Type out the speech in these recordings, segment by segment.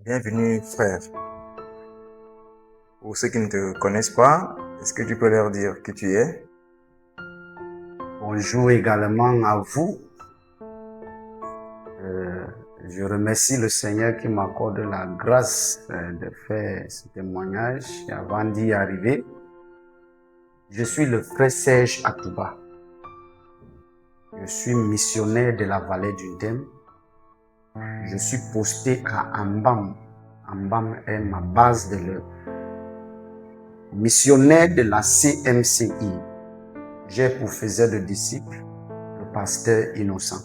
Bienvenue, frère. Pour ceux qui ne te connaissent pas, est-ce que tu peux leur dire qui tu es? Bonjour également à vous. Je remercie le Seigneur qui m'accorde la grâce de faire ce témoignage. Et avant d'y arriver, je suis le frère Serge Atouba. Je suis missionnaire de la vallée du Dem. Je suis posté à Ambam. Ambam est ma base de l'œuvre. Missionnaire de la CMCI. J'ai pour faiseur de disciples le pasteur Innocent.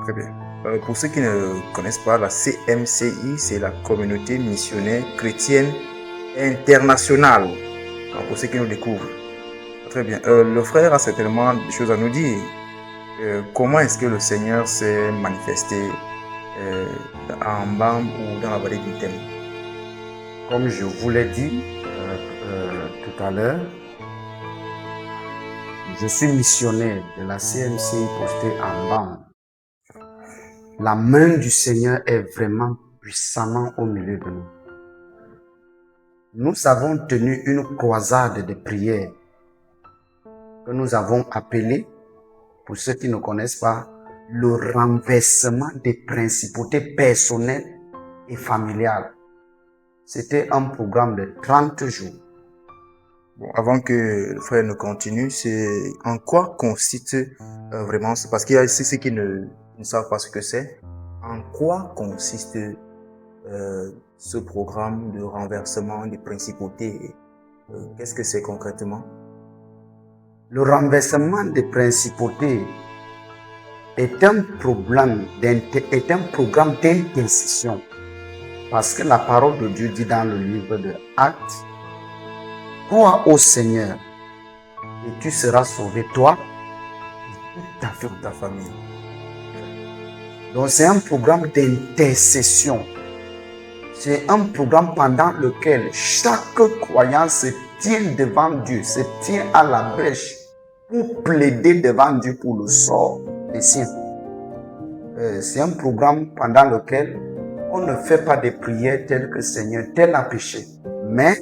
Très bien. Pour ceux qui ne connaissent pas, la CMCI, c'est la Communauté Missionnaire Chrétienne Internationale. Alors, pour ceux qui nous découvrent. Très bien. Le frère a certainement des choses à nous dire. Comment est-ce que le Seigneur s'est manifesté en Mbam ou dans la vallée du Dem? Comme je vous l'ai dit tout à l'heure, je suis missionnaire de la CMCI posté à Mbam. La main du Seigneur est vraiment puissamment au milieu de nous. Nous avons tenu une croisade de prière que nous avons appelée, pour ceux qui ne connaissent pas, le renversement des principautés personnelles et familiales. C'était un programme de 30 jours. Bon, avant que le frère ne continue, c'est en quoi consiste vraiment, parce qu'il y a ceux qui ne savent pas ce que c'est, en quoi consiste ce programme de renversement des principautés? Qu'est-ce que c'est concrètement? Le renversement des principautés est un programme d'intercession, parce que la parole de Dieu dit dans le livre de Actes, crois au Seigneur et tu seras sauvé, toi et toute ta famille. Donc c'est un programme d'intercession. C'est un programme pendant lequel chaque croyant se tient devant Dieu, se tient à la brèche pour plaider devant Dieu pour le sort des siens. C'est un programme pendant lequel on ne fait pas des prières telles que Seigneur, tel a péché, mais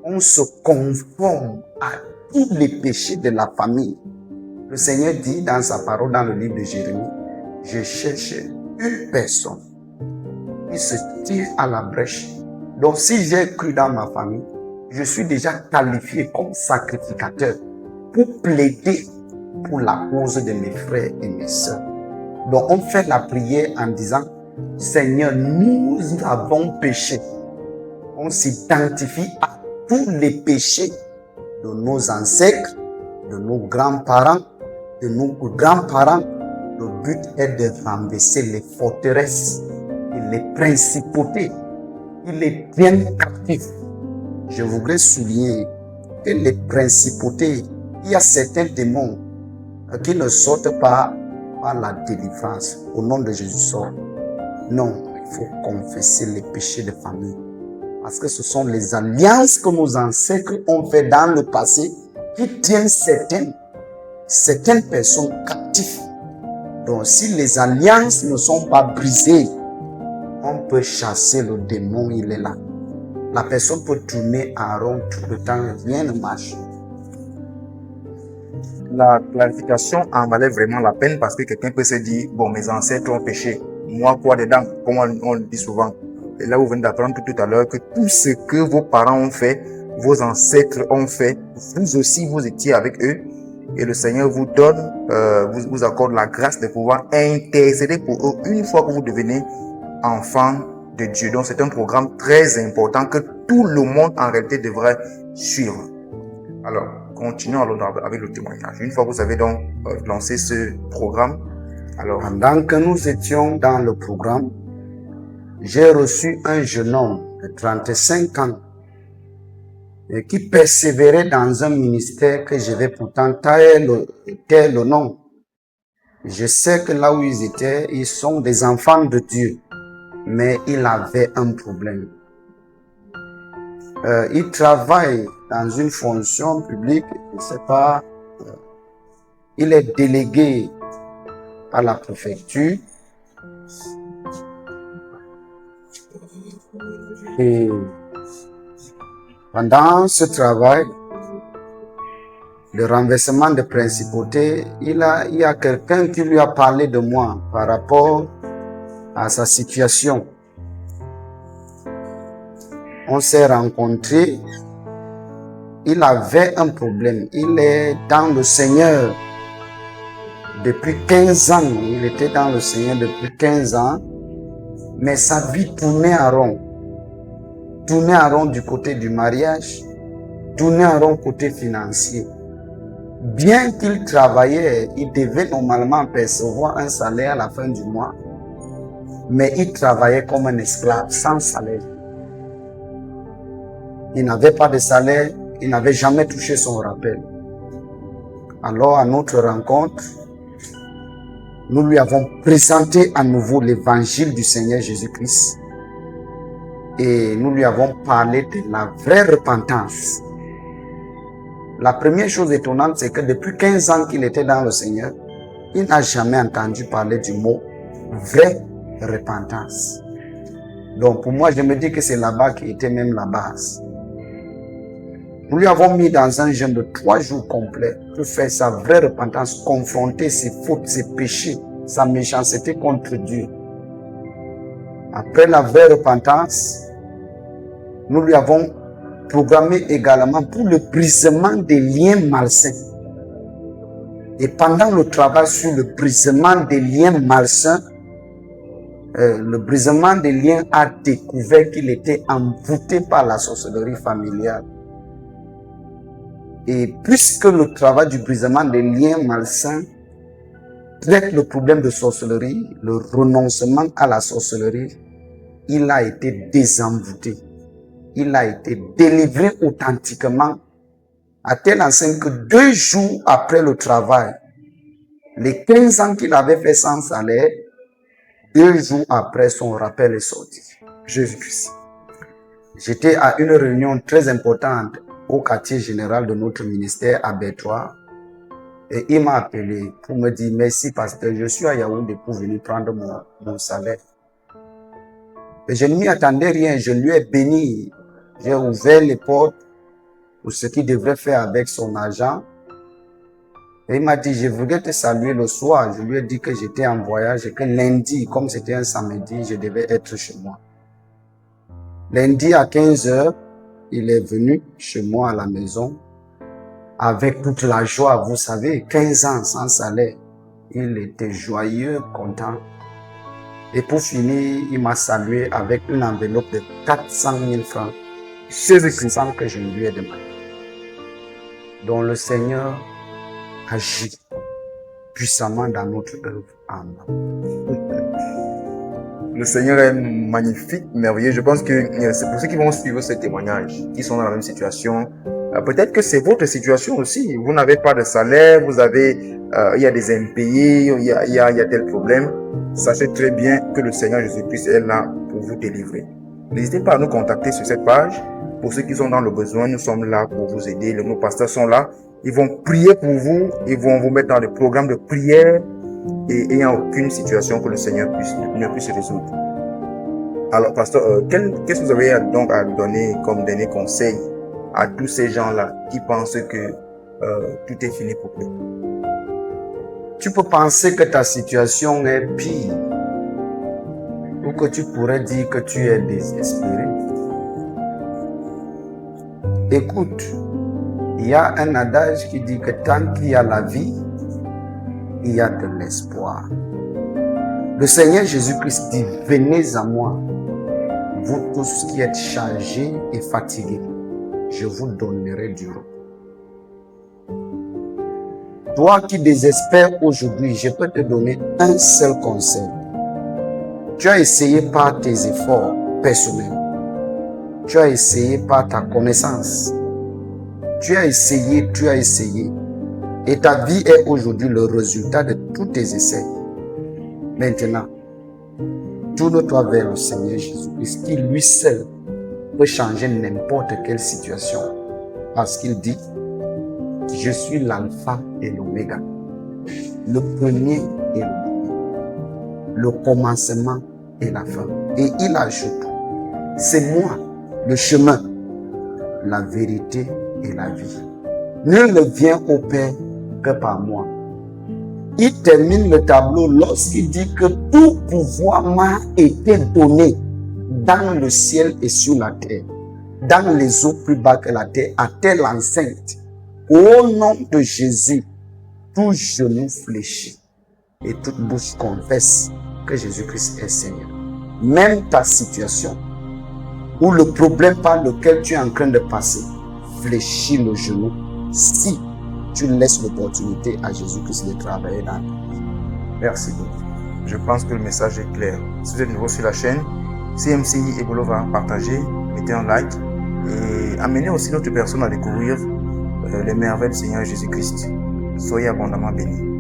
on se conforme à tous les péchés de la famille. Le Seigneur dit dans sa parole dans le livre de Jérémie, je cherche une personne qui se tient à la brèche. Donc si j'ai cru dans ma famille, je suis déjà qualifié comme sacrificateur pour plaider pour la cause de mes frères et mes sœurs. Donc on fait la prière en disant, Seigneur, nous avons péché. On s'identifie à tous les péchés de nos ancêtres, de nos grands-parents, de nos grands-parents. Le but est de renverser les forteresses et les principautés qui les tiennent captifs. Je voudrais souligner que les principautés, il y a certains démons qui ne sortent pas par la délivrance. Au nom de Jésus sort. Non, il faut confesser les péchés de famille. Parce que ce sont les alliances que nos ancêtres ont fait dans le passé qui tiennent certaines personnes captives. Donc si les alliances ne sont pas brisées, on peut chasser le démon, il est là. La personne peut tourner en rond tout le temps, rien ne marche. La clarification en valait vraiment la peine parce que quelqu'un peut se dire, bon, mes ancêtres ont péché, moi quoi dedans, comme on le dit souvent. Et là, vous venez d'apprendre tout à l'heure que tout ce que vos parents ont fait, vos ancêtres ont fait, vous aussi, vous étiez avec eux. Et le Seigneur vous donne, vous accorde la grâce de pouvoir intercéder pour eux une fois que vous devenez enfant de Dieu. Donc, c'est un programme très important que tout le monde en réalité devrait suivre. Alors, continuons avec le témoignage. Une fois que vous avez donc lancé ce programme, alors... Pendant que nous étions dans le programme, j'ai reçu un jeune homme de 35 ans qui persévérait dans un ministère que je vais pourtant taire le nom. Je sais que là où ils étaient, ils sont des enfants de Dieu, mais il avait un problème. Il travaille dans une fonction publique, je ne sais pas, il est délégué à la préfecture. Et pendant ce travail de renversement de principauté, il y a quelqu'un qui lui a parlé de moi par rapport à sa situation. On s'est rencontrés. Il avait un problème. Il est dans le Seigneur depuis 15 ans. Il était dans le Seigneur depuis 15 ans. Mais sa vie tournait en rond. Tournait en rond du côté du mariage. Tournait en rond côté financier. Bien qu'il travaillait, il devait normalement percevoir un salaire à la fin du mois. Mais il travaillait comme un esclave, sans salaire. Il n'avait pas de salaire. Il n'avait jamais touché son rappel. Alors, à notre rencontre, nous lui avons présenté à nouveau l'évangile du Seigneur Jésus-Christ. Et nous lui avons parlé de la vraie repentance. La première chose étonnante, c'est que depuis 15 ans qu'il était dans le Seigneur, il n'a jamais entendu parler du mot vraie repentance. Donc, pour moi, je me dis que c'est là-bas qui était même la base. Nous lui avons mis dans un jeûne de 3 jours complets pour faire sa vraie repentance, confronter ses fautes, ses péchés, sa méchanceté contre Dieu. Après la vraie repentance, nous lui avons programmé également pour le brisement des liens malsains. Et pendant le travail sur le brisement des liens malsains, le brisement des liens a découvert qu'il était envoûté par la sorcellerie familiale. Et puisque le travail du brisement des liens malsains traite le problème de sorcellerie, le renoncement à la sorcellerie, il a été désenvoûté. Il a été délivré authentiquement, à tel enseigne que 2 jours après le travail, les 15 ans qu'il avait fait sans salaire, 2 jours après, son rappel est sorti. Jésus-Christ. J'étais à une réunion très importante au quartier général de notre ministère à Bétois. Et il m'a appelé pour me dire merci pasteur, je suis à Yaoundé pour venir prendre mon salaire. Et je ne m'y attendais rien, je lui ai béni. J'ai ouvert les portes pour ce qu'il devrait faire avec son argent. Et il m'a dit, je voudrais te saluer le soir. Je lui ai dit que j'étais en voyage et que lundi, comme c'était un samedi, je devais être chez moi. Lundi à 15h, il est venu chez moi à la maison avec toute la joie. Vous savez, 15 ans sans salaire. Il était joyeux, content. Et pour finir, il m'a salué avec une enveloppe de 400 000 francs. Sans que je lui ai demandé. Donc le Seigneur agit puissamment dans notre œuvre. Amen. Le Seigneur est magnifique, merveilleux. Je pense que c'est pour ceux qui vont suivre ce témoignage, qui sont dans la même situation. Peut-être que c'est votre situation aussi. Vous n'avez pas de salaire, vous avez, il y a des impayés, il y a tel problème. Sachez très bien que le Seigneur Jésus-Christ est là pour vous délivrer. N'hésitez pas à nous contacter sur cette page. Pour ceux qui sont dans le besoin, nous sommes là pour vous aider. Nos pasteurs sont là. Ils vont prier pour vous. Ils vont vous mettre dans des programmes de prière. Et il n'y a aucune situation que le Seigneur ne puisse résoudre. Alors, pasteur, qu'est-ce que vous avez donc à donner comme dernier conseil à tous ces gens-là qui pensent que tout est fini pour eux? Tu peux penser que ta situation est pire ou que tu pourrais dire que tu es désespéré. Écoute, il y a un adage qui dit que tant qu'il y a la vie, il y a de l'espoir. Le Seigneur Jésus-Christ dit, venez à moi, vous tous qui êtes chargés et fatigués, je vous donnerai du repos. Toi qui désespères aujourd'hui, je peux te donner un seul conseil. Tu as essayé par tes efforts personnels. Tu as essayé par ta connaissance. Tu as essayé. Et ta vie est aujourd'hui le résultat de tous tes essais. Maintenant, tourne-toi vers le Seigneur Jésus-Christ qui lui seul peut changer n'importe quelle situation. Parce qu'il dit, je suis l'alpha et l'oméga, le premier et le dernier, le commencement et la fin. Et il ajoute, c'est moi, le chemin, la vérité et la vie. Nul ne vient au Père que par moi. Il termine le tableau lorsqu'il dit que tout pouvoir m'a été donné dans le ciel et sur la terre, dans les eaux plus bas que la terre, à telle enceinte. Au nom de Jésus, tout genou fléchit et toute bouche confesse que Jésus-Christ est Seigneur. Même ta situation ou le problème par lequel tu es en train de passer, fléchis le genou si tu laisses l'opportunité à Jésus-Christ de travailler dans ta vie. Merci beaucoup. Je pense que le message est clair. Si vous êtes nouveau sur la chaîne, CMCI Egolova, partagez, mettez un like et amenez aussi d'autres personnes à découvrir les merveilles du Seigneur Jésus-Christ. Soyez abondamment bénis.